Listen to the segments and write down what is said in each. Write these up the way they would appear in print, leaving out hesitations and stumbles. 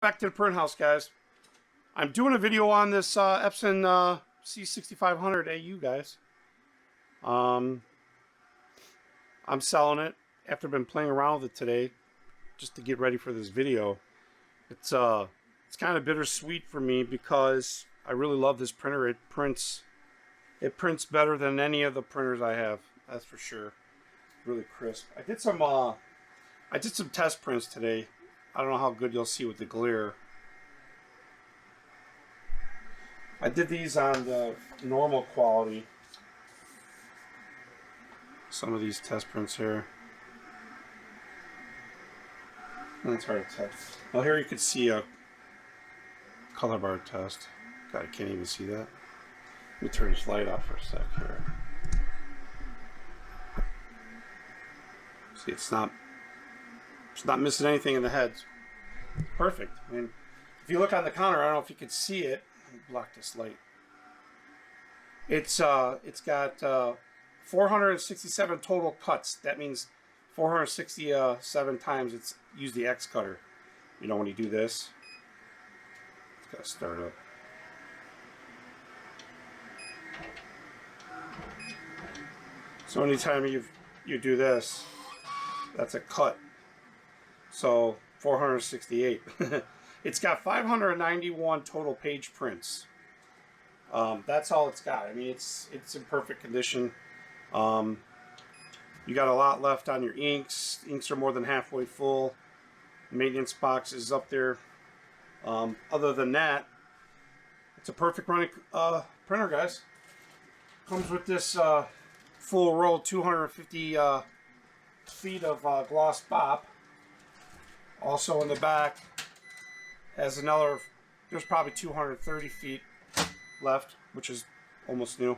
Back to the print house, guys. I'm doing a video on this Epson c6500 AU, guys. I'm selling it after I've been playing around with it today, just to get ready for this video. It's kind of bittersweet for me because I really love this printer. It prints better than any of the printers I have. That's for sure. Really crisp. I did some test prints today. I don't know how good you'll see with the glare. I did these on the normal quality. Some of these test prints here. That's hard to test. Well, here you can see a color bar test. God, I can't even see that. Let me turn this light off for a sec here. See, it's not missing anything in the heads. Perfect. I mean, if you look on the counter, I don't know if you can see it. Let me block this light. It's got 467 total cuts. That means 467 times it's used the X cutter. You know, when you do this, it's got to start up. So anytime you do this, that's a cut. So 468. It's got 591 total page prints. That's all it's got. I mean, it's in perfect condition. You got a lot left on your inks. Inks are more than halfway full. Maintenance box is up there. Other than that, it's a perfect running printer, guys. Comes with this full roll, 250 feet of gloss bop. Also in the back has another, there's probably 230 feet left, which is almost new,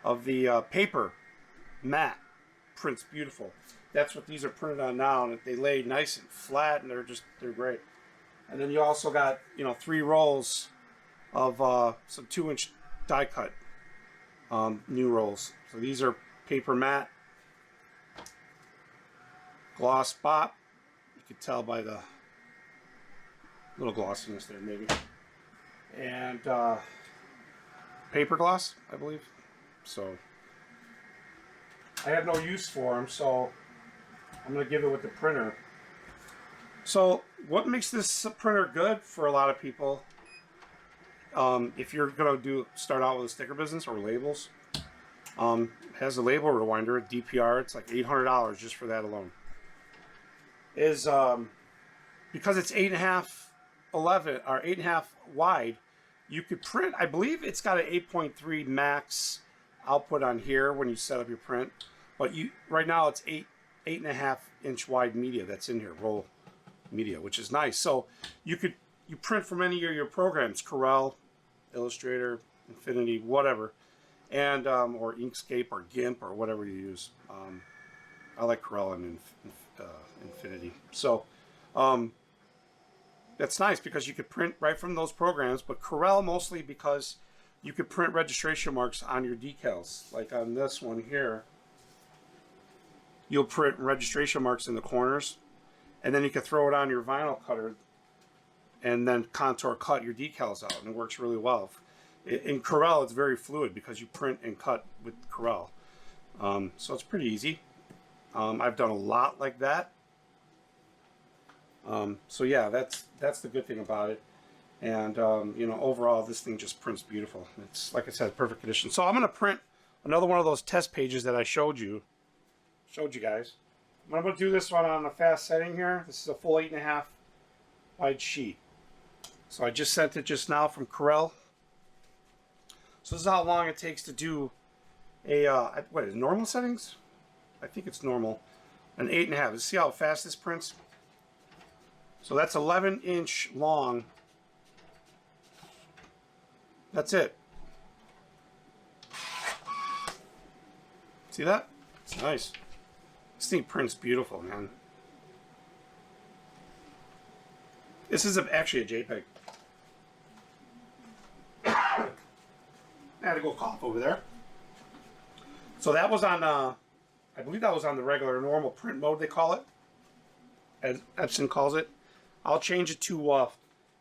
of the paper matte. Prints beautiful. That's what these are printed on now, and they lay nice and flat, and they're great. And then you also got, 3 rolls of some 2-inch die cut new rolls. So these are paper matte, gloss bop. You can tell by the little glossiness there, maybe. And paper gloss, I believe. So I have no use for them, so I'm going to give it with the printer. So what makes this printer good for a lot of people, if you're going to start out with a sticker business or labels, has a label rewinder, DPR. It's like $800 just for that alone. Is because it's 8.5, 11 or 8.5 wide, you could print. I believe it's got an 8.3 max output on here when you set up your print, but right now it's 8.5 inch wide media that's in here, roll media, which is nice. So you print from any of your programs, Corel, Illustrator, Infinity, whatever, and or Inkscape or GIMP or whatever you use. I like Corel and Infinity. So that's nice because you could print right from those programs, but Corel mostly because you could print registration marks on your decals. Like on this one here, you'll print registration marks in the corners, and then you can throw it on your vinyl cutter and then contour cut your decals out, and it works really well. In Corel, it's very fluid because you print and cut with Corel. So it's pretty easy. I've done a lot like that. So yeah, that's the good thing about it. And overall, this thing just prints beautiful. It's, like I said, perfect condition. So I'm going to print another one of those test pages that I showed you guys. I'm going to do this one on a fast setting here. This is a full 8.5 wide sheet. So I just sent it just now from Corel. So this is how long it takes to do a what is it, normal settings? I think it's normal. An 8.5. Let's see how fast this prints. So that's 11-inch long. That's it. See that? It's nice. This thing prints beautiful, man. This is actually a JPEG. I had to go cough over there. So that was on, I believe that was on the regular normal print mode, they call it, as Epson calls it. I'll change it to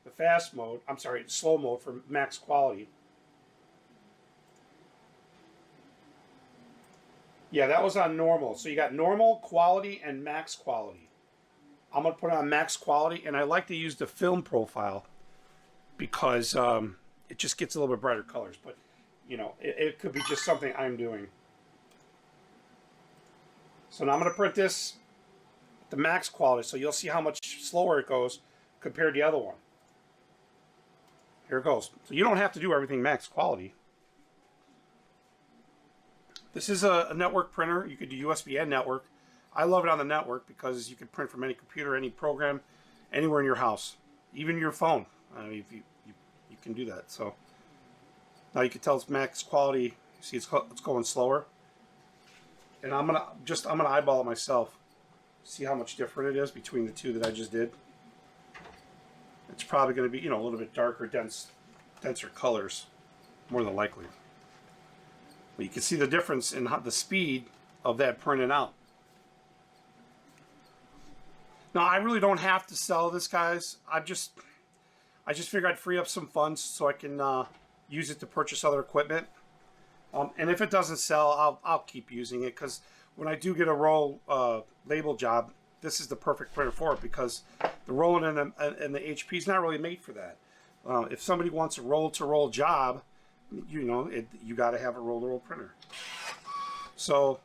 the fast mode, I'm sorry, slow mode for max quality. Yeah, that was on normal. So you got normal, quality, and max quality. I'm going to put it on max quality, and I like to use the film profile because it just gets a little bit brighter colors. But, you know, it could be just something I'm doing. So now I'm going to print this at the max quality, so you'll see how much slower it goes compared to the other one. Here it goes. So you don't have to do everything max quality. This is a network printer. You could do USB and network. I love it on the network because you can print from any computer, any program, anywhere in your house, even your phone. You can do that. So now you can tell it's max quality. See, it's going slower. And I'm gonna eyeball it myself. See how much different it is between the two that I just did. It's probably going to be, you know, a little bit darker, denser colors, more than likely. But you can see the difference in the speed of that printing out. Now, I really don't have to sell this, guys. I just figured I'd free up some funds so I can use it to purchase other equipment. And if it doesn't sell, I'll keep using it, because when I do get a roll label job, this is the perfect printer for it, because the Roland and the HP is not really made for that. If somebody wants a roll-to-roll job, you know, you got to have a roll-to-roll printer. So,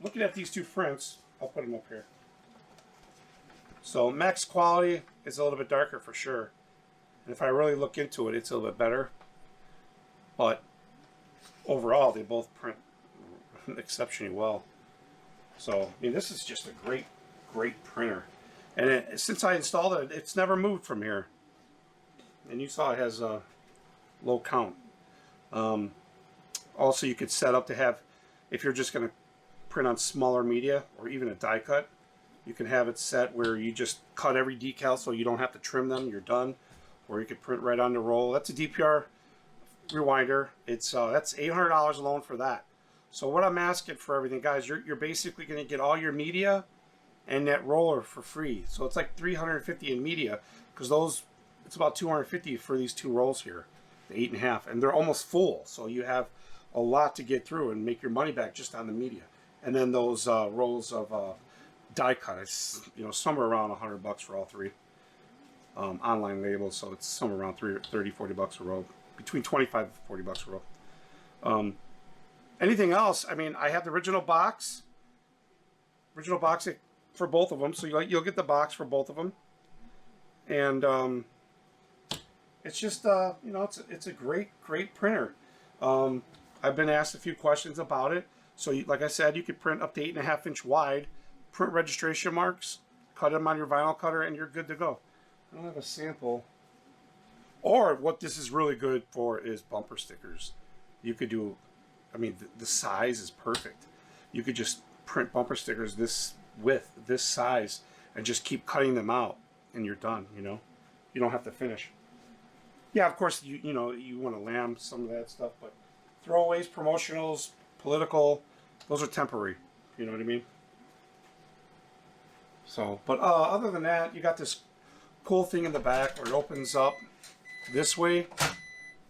looking at these two prints, I'll put them up here. So, max quality is a little bit darker for sure. And if I really look into it, it's a little bit better. But overall, they both print exceptionally well. So, I mean, this is just a great printer. And since I installed it, it's never moved from here. And you saw it has a low count. Also, you could set up to have, if you're just going to print on smaller media or even a die cut, you can have it set where you just cut every decal so you don't have to trim them, you're done. Or you could print right on the roll. That's a DPR rewinder. It's that's $800 alone for that. So what I'm asking for everything, guys, you're basically going to get all your media and that roller for free. So it's like $350 in media, because it's about $250 for these two rolls here, the 8.5, and they're almost full. So you have a lot to get through and make your money back just on the media. And then those rolls of die cut, it's, you know, somewhere around $100 for all three. Online labels, so it's somewhere around $30-40 a roll, between $25 and $40 a roll. Anything else? I mean, I have the original box for both of them, so you'll get the box for both of them, and it's just you know, it's a great printer. I've been asked a few questions about it, so like I said, you could print up to 8.5 inch wide, print registration marks, cut them on your vinyl cutter, and you're good to go. I don't have a sample. Or what this is really good for is bumper stickers. You could do, I mean, the size is perfect. You could just print bumper stickers this width, this size, and just keep cutting them out, and you're done, you know? You don't have to finish. Yeah, of course, you know, you want to lamb some of that stuff, but throwaways, promotionals, political, those are temporary. You know what I mean? So, but other than that, you got this cool thing in the back where it opens up this way,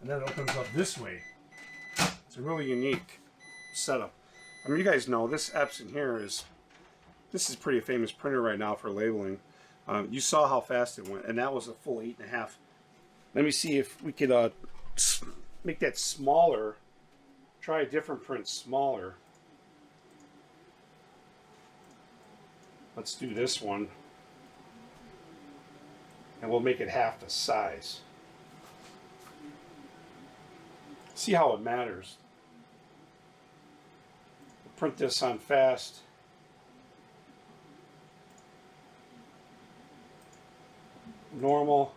and then it opens up this way. It's a really unique setup. I mean, you guys know this Epson here this is pretty famous printer right now for labeling. You saw how fast it went, and that was a full 8.5. Let me see if we could make that smaller. Try a different print, smaller. Let's do this one, and we'll make it half the size. See how it matters. We'll print this on fast. Normal.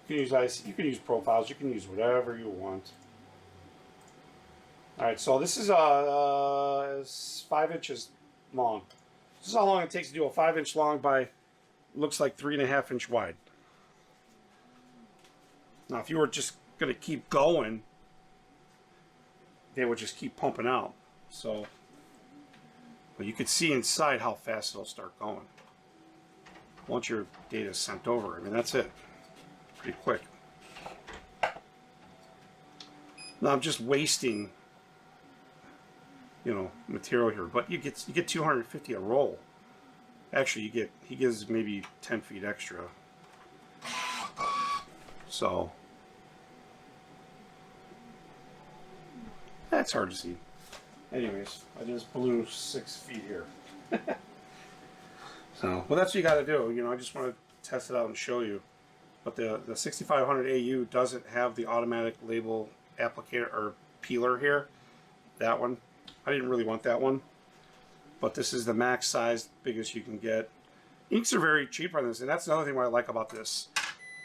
You can use ice. You can use profiles. You can use whatever you want. All right. So this is 5 inches long. This is how long it takes to do a 5-inch long by, looks like 3.5 inch wide. Now, if you were just going to keep going, they would just keep pumping out. So, but you could see inside how fast it'll start going once your data is sent over. I mean, that's it. pretty quick. Now I'm just wasting, you know, material here, but you get 250 a roll. Actually, he gives maybe 10 feet extra. So that's hard to see. Anyways, I just blew 6 feet here. So, well, that's what you got to do. You know, I just want to test it out and show you. But the 6500 AU doesn't have the automatic label applicator or peeler here. That one, I didn't really want that one. But this is the max size, biggest you can get. Inks are very cheap on this, and that's another thing what I like about this.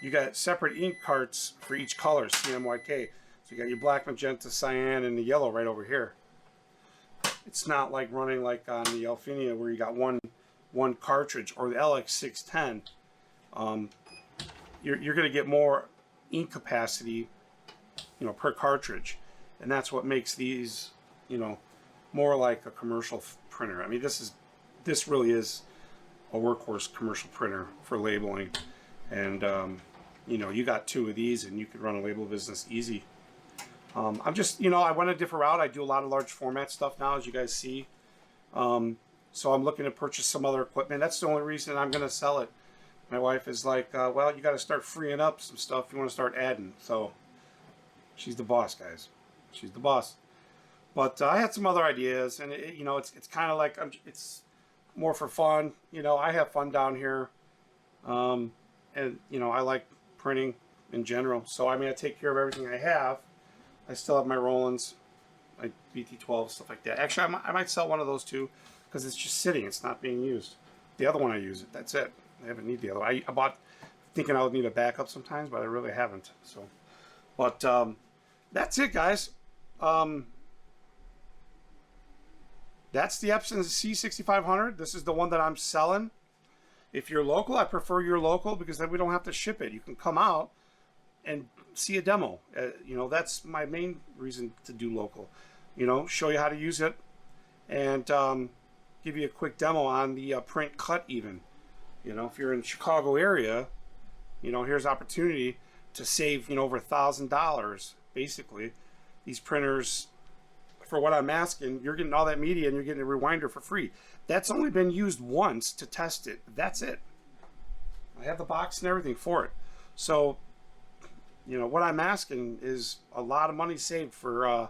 You got separate ink carts for each color, CMYK. So you got your black, magenta, cyan, and the yellow right over here. It's not like running like on the Alfinia where you got one cartridge, or the LX610. You're going to get more ink capacity, you know, per cartridge, and that's what makes these, you know, more like a commercial printer. I mean, this really is a workhorse commercial printer for labeling, and you know, you got 2 of these and you could run a label business easy. I'm just, you know, I went a different route. I do a lot of large format stuff now, as you guys see. So I'm looking to purchase some other equipment. That's the only reason I'm going to sell it. My wife is like, well, you got to start freeing up some stuff. You want to start adding. So she's the boss, guys. She's the boss. But I had some other ideas, and you know, it's kind of like it's more for fun. You know, I have fun down here, and you know, I like printing in general. So I mean, I take care of everything I have. I still have my Rolands, like BT12, stuff like that. Actually, I might sell one of those too, because it's just sitting. It's not being used. The other one I use it. That's it. I haven't need the other one. I bought thinking I would need a backup sometimes, but I really haven't. So, but that's it, guys. That's the Epson C6500. This is the one that I'm selling. If you're local, I prefer you're local, because then we don't have to ship it. You can come out and see a demo. You know, that's my main reason to do local. You know, show you how to use it, and give you a quick demo on the print cut even. You know, if you're in the Chicago area, you know, here's opportunity to save, you know, over $1,000 basically. These printers, for what I'm asking, you're getting all that media and you're getting a rewinder for free. That's only been used once to test it. That's it. I have the box and everything for it. So, you know, what I'm asking is a lot of money saved for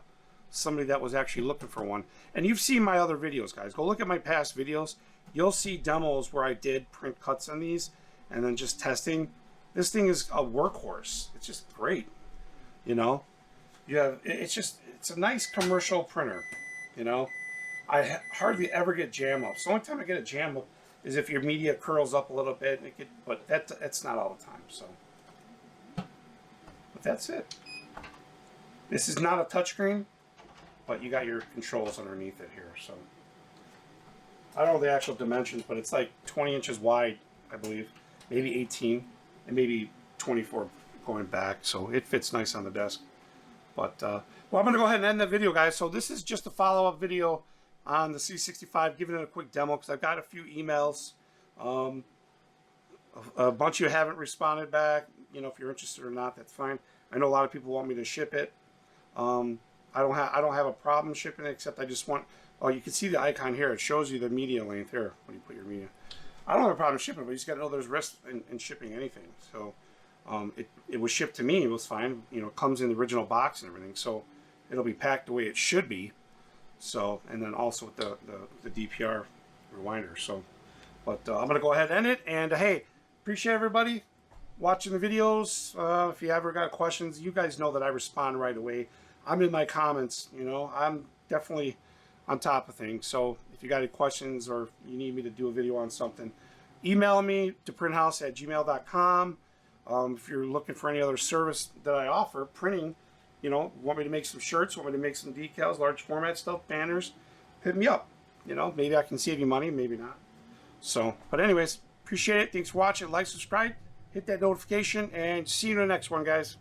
somebody that was actually looking for one. And you've seen my other videos, guys. Go look at my past videos. You'll see demos where I did print cuts on these and then just testing. This thing is a workhorse. It's just great. You know, it's a nice commercial printer. You know, I hardly ever get jam ups. The only time I get a jam up is if your media curls up a little bit, and but that's not all the time. So, but that's it. This is not a touchscreen, but you got your controls underneath it here. So I don't know the actual dimensions, but it's like 20 inches wide, I believe, maybe 18, and maybe 24 going back. So it fits nice on the desk. But well, I'm going to go ahead and end the video, guys. So this is just a follow-up video on the C65, giving it a quick demo, because I've got a few emails. A bunch of you haven't responded back. You know, if you're interested or not, that's fine. I know a lot of people want me to ship it. I don't have a problem shipping it, except I just want. Oh, you can see the icon here. It shows you the media length here when you put your media. I don't have a problem shipping it, but you just got to know there's risk in shipping anything. So it was shipped to me. It was fine. You know, it comes in the original box and everything, so it'll be packed the way it should be. So, and then also with the DPR rewinder. So, but I'm gonna go ahead and end it. And hey, appreciate everybody watching the videos. If you ever got questions, you guys know that I respond right away. I'm in my comments. You know, I'm definitely on top of things. So if you got any questions or you need me to do a video on something, email me to printhouse@gmail.com. If you're looking for any other service that I offer, printing, you know, want me to make some shirts, want me to make some decals, large format stuff, banners, hit me up. You know, maybe I can save you money, maybe not. So, but anyways, appreciate it. Thanks for watching. Like, subscribe, hit that notification, and see you in the next one, guys.